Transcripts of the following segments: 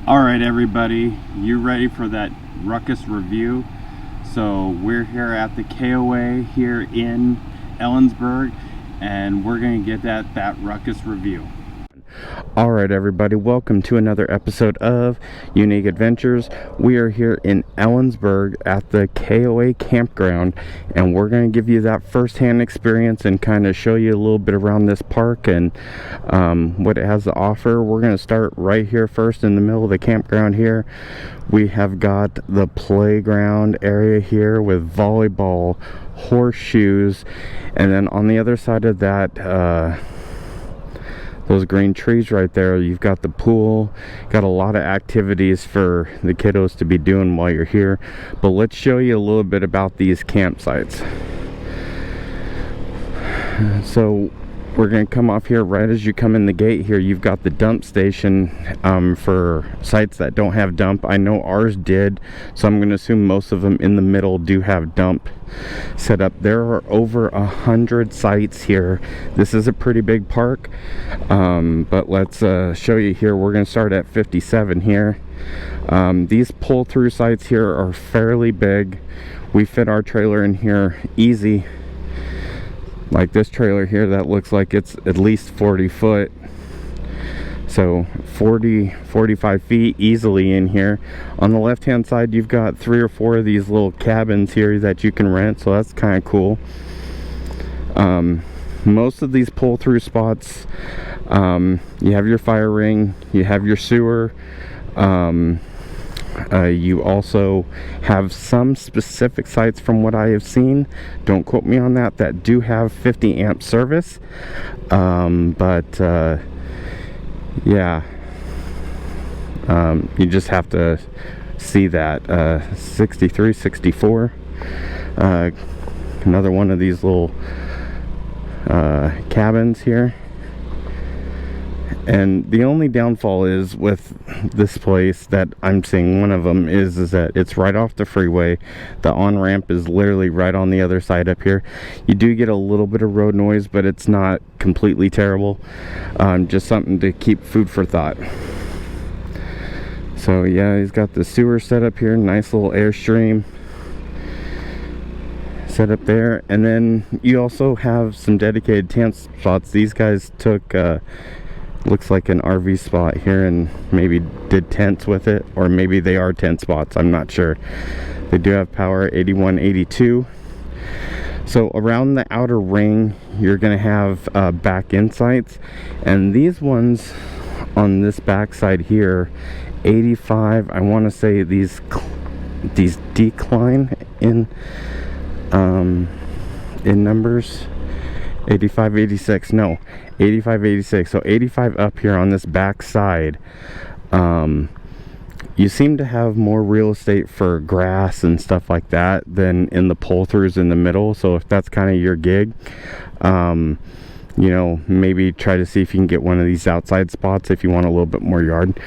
Alright everybody, you ready for that Ruckus review? So we're here at the KOA here in Ellensburg, and we're going to get that Ruckus review. Alright everybody, welcome to another episode of Unique Adventurez. We are here in Ellensburg at the KOA Campground, and we're going to give you that first-hand experience and kind of show you a little bit around this park and what it has to offer. We're going to start right here first in the middle of the campground here. We have got the playground area here with volleyball, horseshoes, and then on the other side of that, those green trees right there, you've got the pool. Got a lot of activities for the kiddos to be doing while you're here. But let's show you a little bit about these campsites. So we're going to come off here right as you come in the gate here. You've got the dump station for sites that don't have dump. I know ours did, so I'm going to assume most of them in the middle do have dump set up. There are over 100 sites here. This is a pretty big park, but let's show you here. We're going to start at 57 here. These pull-through sites here are fairly big. We fit our trailer in here easy. Like this trailer here, that looks like it's at least 40 foot. So 45 feet easily in here. On the left hand side, you've got 3 or 4 of these little cabins here that you can rent, so that's kind of cool. Most of these pull through spots, you have your fire ring, you have your sewer, you also have some specific sites, from what I have seen, don't quote me on that, that do have 50 amp service, yeah, you just have to see that. 63, 64, another one of these little cabins here. And the only downfall is with this place that I'm seeing, one of them is that it's right off the freeway. The on-ramp is literally right on the other side up here. You do get a little bit of road noise, but it's not completely terrible. Just something to keep food for thought. So yeah, he's got the sewer set up here. Nice little Airstream set up there. And then you also have some dedicated tent spots. These guys took looks like an RV spot here and maybe did tents with it, or maybe they are tent spots, I'm not sure. They do have power, 81, 82. So around the outer ring, you're gonna have back in sites, and these ones on this back side here, 85, I want to say these decline in numbers. 85, 86, no, 85, 86. So 85 up here on this back side. You seem to have more real estate for grass and stuff like that than in the pull-throughs in the middle. So if that's kind of your gig, you know, maybe try to see if you can get one of these outside spots if you want a little bit more yard.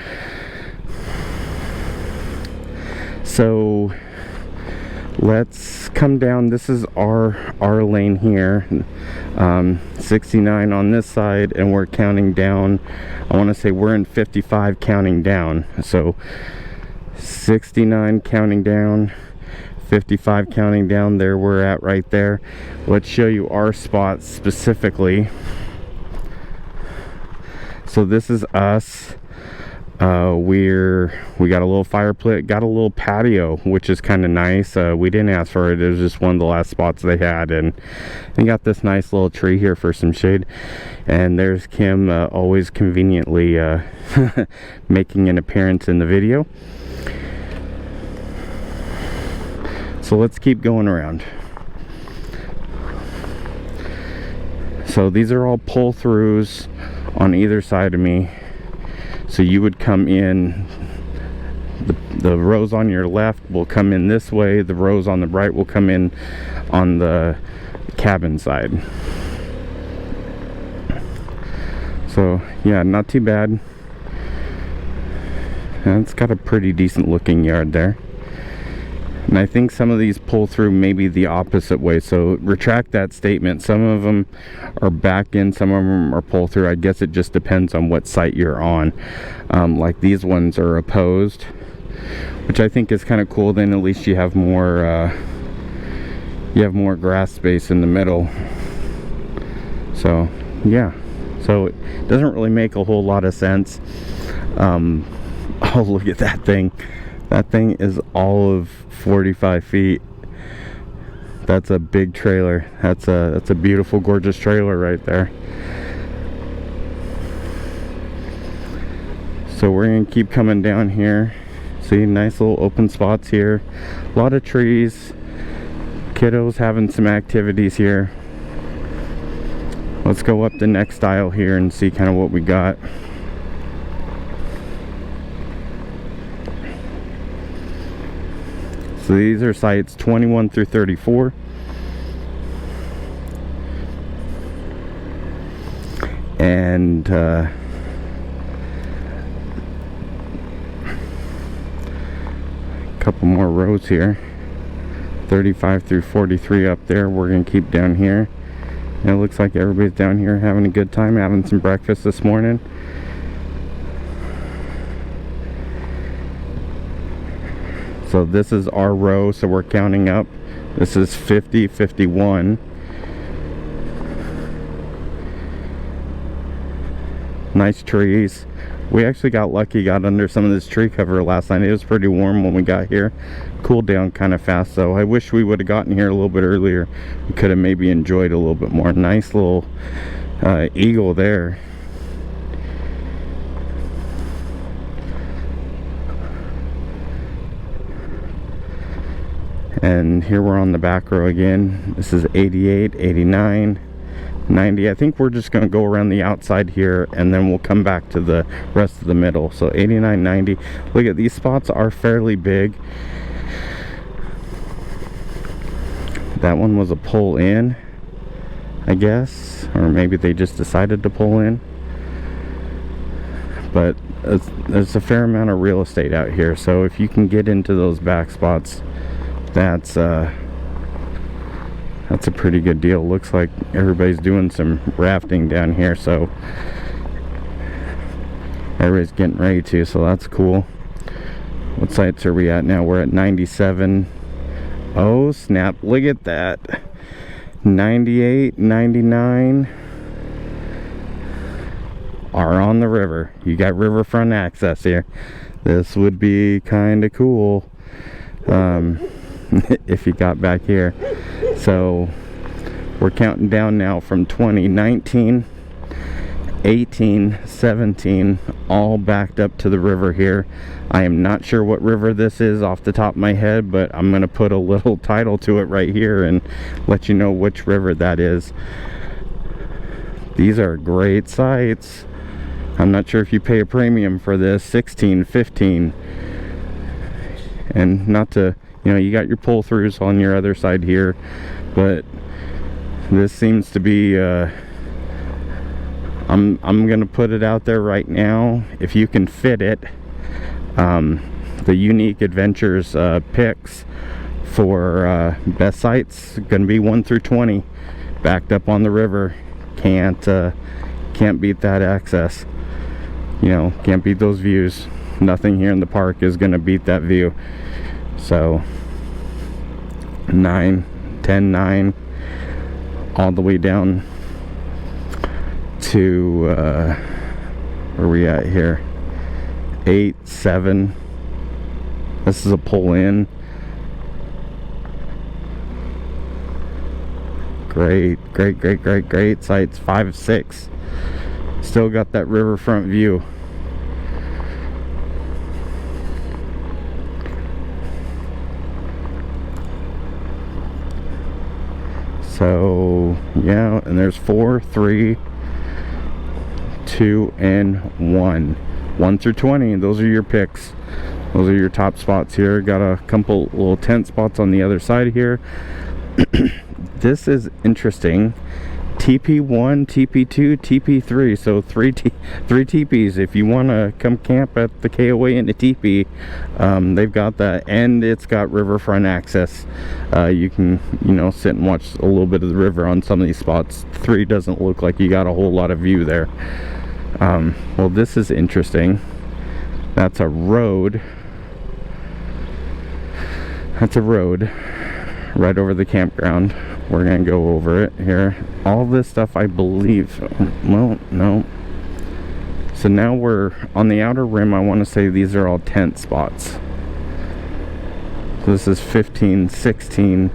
So let's come down. This is our lane here. 69 on this side, and we're counting down. I want to say we're in 55 counting down. So 69 counting down, 55 counting down. There we're at right there. Let's show you our spot specifically. So this is us. We got a little fire pit, got a little patio, which is kind of nice. We didn't ask for it. It was just one of the last spots they had, and they got this nice little tree here for some shade. And there's Kim, always conveniently making an appearance in the video. So let's keep going around. So these are all pull-throughs on either side of me. So you would come in, the rows on your left will come in this way, the rows on the right will come in on the cabin side. So yeah, not too bad. And it's got a pretty decent looking yard there. And I think some of these pull through maybe the opposite way, so retract that statement. Some of them are back in, some of them are pull through. I guess it just depends on what site you're on. Like these ones are opposed, which I think is kind of cool. Then at least you have more grass space in the middle. So yeah, so it doesn't really make a whole lot of sense. Oh, look at that thing. That thing is all of 45 feet. That's a big trailer. That's a beautiful, gorgeous trailer right there. So we're gonna keep coming down here. See, nice little open spots here. A lot of trees. Kiddos having some activities here. Let's go up the next aisle here and see kind of what we got. So these are sites 21 through 34. And a couple more rows here. 35 through 43 up there. We're going to keep down here. And it looks like everybody's down here having a good time, having some breakfast this morning. So this is our row, so we're counting up. This is 50, 51. Nice trees. We actually got lucky, got under some of this tree cover last night. It was pretty warm when we got here. Cooled down kind of fast, so I wish we would have gotten here a little bit earlier. We could have maybe enjoyed a little bit more. Nice little eagle there. And here we're on the back row again. This is 88, 89, 90. I think we're just going to go around the outside here and then we'll come back to the rest of the middle. So 89, 90. Look at these spots are fairly big. That one was a pull in, I guess, or maybe they just decided to pull in. But there's a fair amount of real estate out here, so if you can get into those back spots, that's a pretty good deal. Looks like everybody's doing some rafting down here, so everybody's getting ready to, so that's cool. What sites are we at now? We're at 97. Oh snap, look at that. 98, 99 are on the river. You got riverfront access here. This would be kind of cool if you got back here. So we're counting down now from 20, 19, 18, 17, all backed up to the river here. I am not sure what river this is off the top of my head, but I'm going to put a little title to it right here and let you know which river that is. These are great sites. I'm not sure if you pay a premium for this. 16, 15. And not to, you know, you got your pull throughs on your other side here, but this seems to be I'm gonna put it out there right now, if you can fit it, the Unique Adventurez picks for best sites gonna be 1 through 20, backed up on the river. Can't beat that access, you know, can't beat those views. Nothing here in the park is gonna beat that view. So 9, 10, 9, all the way down to where are we at here? 8, 7. This is a pull in. Great sites. 5, 6. Still got that riverfront view. So yeah, and there's 4, 3, 2, and 1. 1 through 20, those are your picks. Those are your top spots here. Got a couple little tent spots on the other side here. This is interesting. TP1, TP2, TP3, so three teepees. If you want to come camp at the KOA in the teepee, they've got that, and it's got riverfront access. You can, you know, sit and watch a little bit of the river on some of these spots. 3 doesn't look like you got a whole lot of view there. Well, this is interesting. That's a road. That's a road right over the campground. We're gonna go over it here. All this stuff, I believe, well, no. So now we're on the outer rim. I want to say these are all tent spots. So this is 15, 16.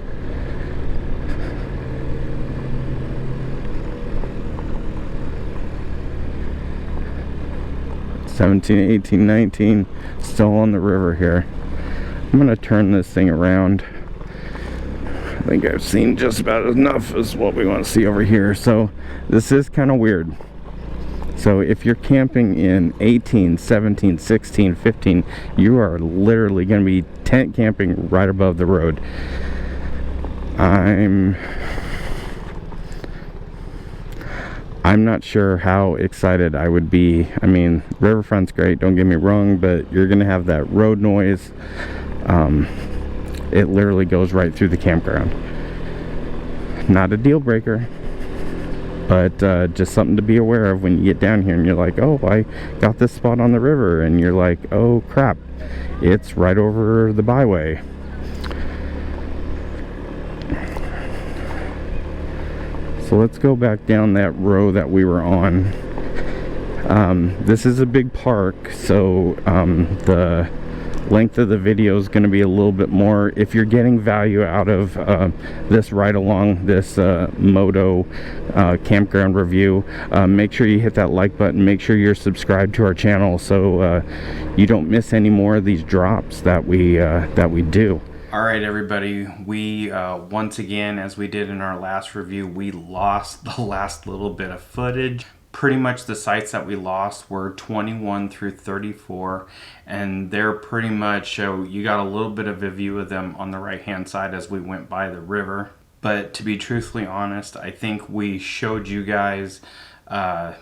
$17, $18, $19, still on the river here. I'm gonna turn this thing around. I think I've seen just about enough is what we want to see over here. So this is kind of weird. So if you're camping in 18, 17, 16, 15, you are literally going to be tent camping right above the road. I'm not sure how excited I would be. I mean, Riverfront's great, don't get me wrong, but you're going to have that road noise. It literally goes right through the campground. Not a deal breaker, but just something to be aware of when you get down here and you're like, oh, I got this spot on the river, and you're like, oh crap, it's right over the byway. So let's go back down that row that we were on. This is a big park, so the length of the video is going to be a little bit more. If you're getting value out of this ride along, this moto campground review, make sure you hit that like button. Make sure you're subscribed to our channel so you don't miss any more of these drops that we do. All right, everybody, we once again, as we did in our last review, we lost the last little bit of footage. Pretty much the sites that we lost were 21 through 34, and they're pretty much, you got a little bit of a view of them on the right hand side as we went by the river. But to be truthfully honest, I think we showed you guys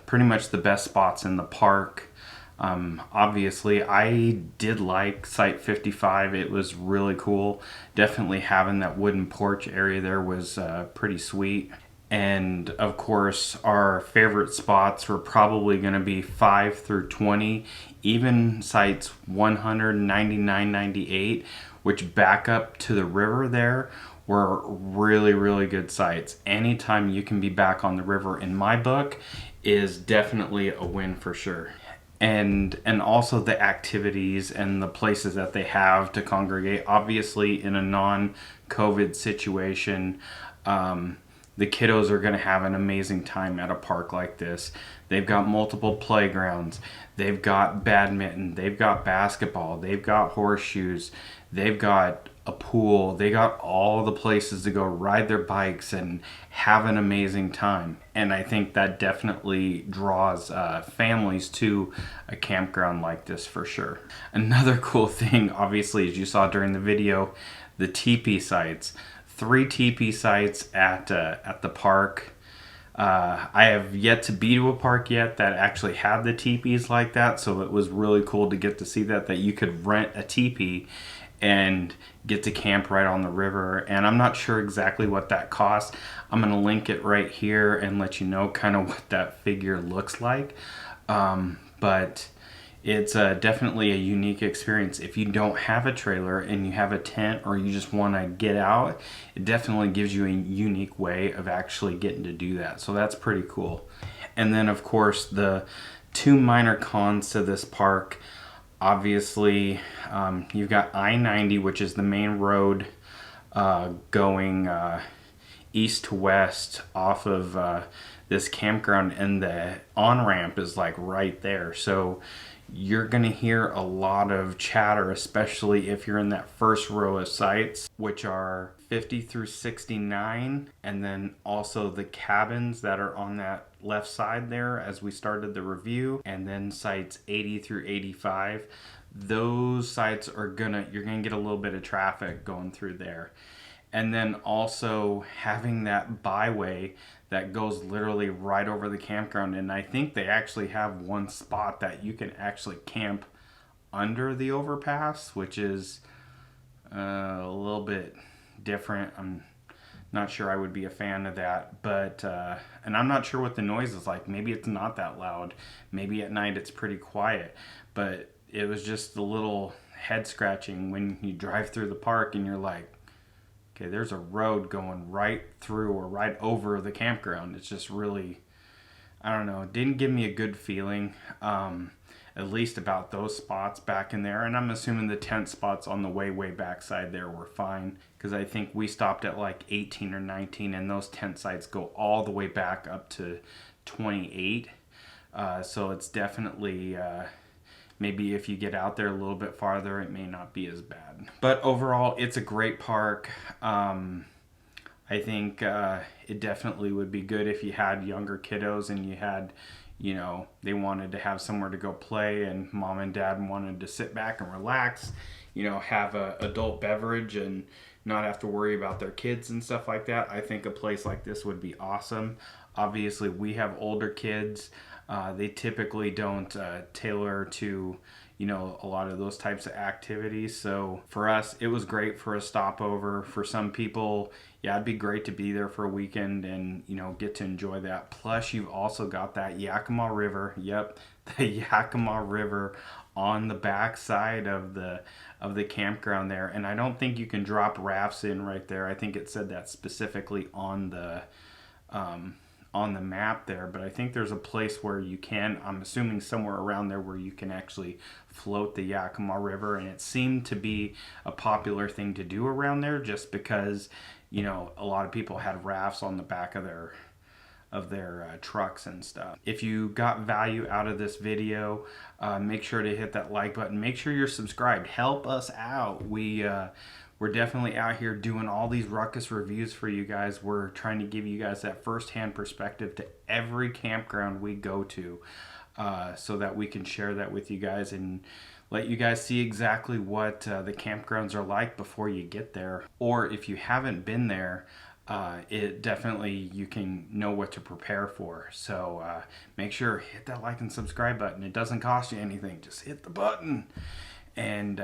pretty much the best spots in the park. Obviously I did like site 55. It was really cool. Definitely having that wooden porch area there was pretty sweet. And of course our favorite spots were probably going to be 5 through 20, even sites 100, 99, 98, which back up to the river there, were really good sites. Anytime you can be back on the river, in my book, is definitely a win for sure. And also the activities and the places that they have to congregate. Obviously in a non-COVID situation, the kiddos are going to have an amazing time at a park like this. They've got multiple playgrounds. They've got badminton. They've got basketball. They've got horseshoes. They've got a pool. They got all the places to go ride their bikes and have an amazing time. And I think that definitely draws families to a campground like this for sure. Another cool thing, obviously, as you saw during the video, the teepee sites. 3 teepee sites at the park. I have yet to be to a park yet that actually had the teepees like that, so it was really cool to get to see that you could rent a teepee and get to camp right on the river. And I'm not sure exactly what that costs. I'm going to link it right here and let you know kind of what that figure looks like. But it's definitely a unique experience. If you don't have a trailer and you have a tent, or you just want to get out, it definitely gives you a unique way of actually getting to do that. So that's pretty cool. And then of course the 2 minor cons to this park. Obviously you've got I-90, which is the main road going east to west off of this campground, and the on-ramp is like right there. So you're going to hear a lot of chatter, especially if you're in that first row of sites, which are 50 through 69, and then also the cabins that are on that left side there as we started the review, and then sites 80 through 85. Those sites are you're gonna get a little bit of traffic going through there. and then also having that byway that goes literally right over the campground. And I think they actually have one spot that you can actually camp under the overpass, which is a little bit different. I'm not sure I would be a fan of that, but and I'm not sure what the noise is like. Maybe it's not that loud. Maybe at night it's pretty quiet, but it was just a little head scratching when you drive through the park and you're like, okay, there's a road going right through or right over the campground. It's just really, I don't know, it didn't give me a good feeling, at least about those spots back in there. And I'm assuming the tent spots on the way backside there were fine, because I think we stopped at like 18 or 19, and those tent sites go all the way back up to 28. So it's definitely, maybe if you get out there a little bit farther, it may not be as bad. But overall, it's a great park. I think it definitely would be good if you had younger kiddos and you had, they wanted to have somewhere to go play, and mom and dad wanted to sit back and relax, have a adult beverage and not have to worry about their kids and stuff like that. I think a place like this would be awesome. Obviously, we have older kids. They typically don't tailor to, a lot of those types of activities. So for us, it was great for a stopover. For some people, yeah, it'd be great to be there for a weekend and, get to enjoy that. Plus, you've also got that Yakima River. Yep, the Yakima River on the back side of the campground there. And I don't think you can drop rafts in right there. I think it said that specifically on the map there, but I think there's a place where you can, I'm assuming somewhere around there, where you can actually float the Yakima River. And it seemed to be a popular thing to do around there, just because, a lot of people had rafts on the back of their trucks and stuff. If you got value out of this video, make sure to hit that like button. Make sure you're subscribed. Help us out. We're definitely out here doing all these Ruckus reviews for you guys. We're trying to give you guys that first-hand perspective to every campground we go to, so that we can share that with you guys and let you guys see exactly what the campgrounds are like before you get there. Or if you haven't been there, it definitely, you can know what to prepare for. So make sure, hit that like and subscribe button. It doesn't cost you anything. Just hit the button. And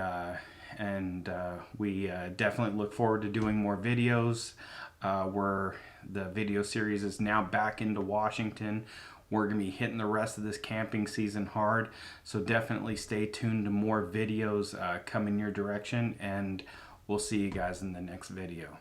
we definitely look forward to doing more videos. Where the video series is now back into Washington. We're going to be hitting the rest of this camping season hard. So definitely stay tuned to more videos coming your direction. And we'll see you guys in the next video.